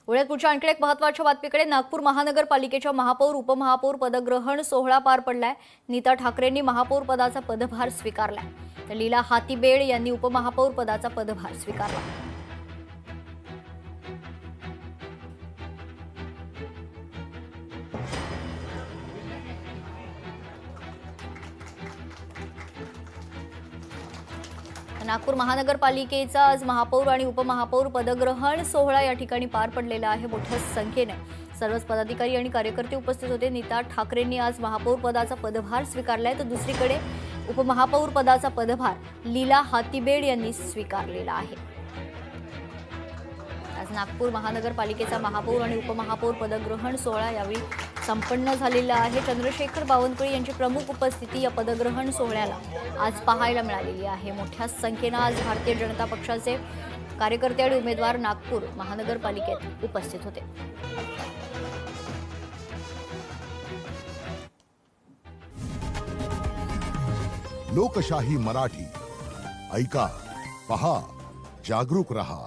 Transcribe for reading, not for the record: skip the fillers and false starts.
पुण्यात पुढच्या आणखी एक महत्त्वाच्या बातमीकडे नागपूर महानगरपालिकेच्या महापौर उपमहापौर पदग्रहण सोहळा पार पडलाय। नीता ठाकरेंनी महापौर पदाचा पदभार स्वीकारलाय, तर लीला हातीबेड यांनी उपमहापौर पदाचा पदभार स्वीकारला। नागपूर महानगरपालिकेचा आज महापौर आणि उपमहापौर पदग्रहण सोहळा या ठिकाणी पार पडलेला आहे। मोठ्या संख्येने सर्वच पदाधिकारी आणि कार्यकर्ते उपस्थित होते। नीता ठाकरेंनी आज महापौर पदाचा पदभार स्वीकारलाय, तर दुसरीकडे उपमहापौर पदाचा पदभार लीला हातीबेड यांनी स्वीकारलेला आहे। आज नागपूर महानगरपालिकेचा महापौर आणि उपमहापौर पदग्रहण सोहळा यावेळी संपन्न झालेला आहे। चंद्रशेखर बावनकुळे यांची प्रमुख उपस्थिती या पदग्रहण सोहळ्याला आज पाहायला मिळालेली आहे। मोठ्या संख्येने आज भारतीय जनता पक्षाचे कार्यकर्ते आणि उमेदवार नागपूर महानगरपालिकेत उपस्थित होते। लोकशाही मराठी ऐका, पहा, जागरूक रहा।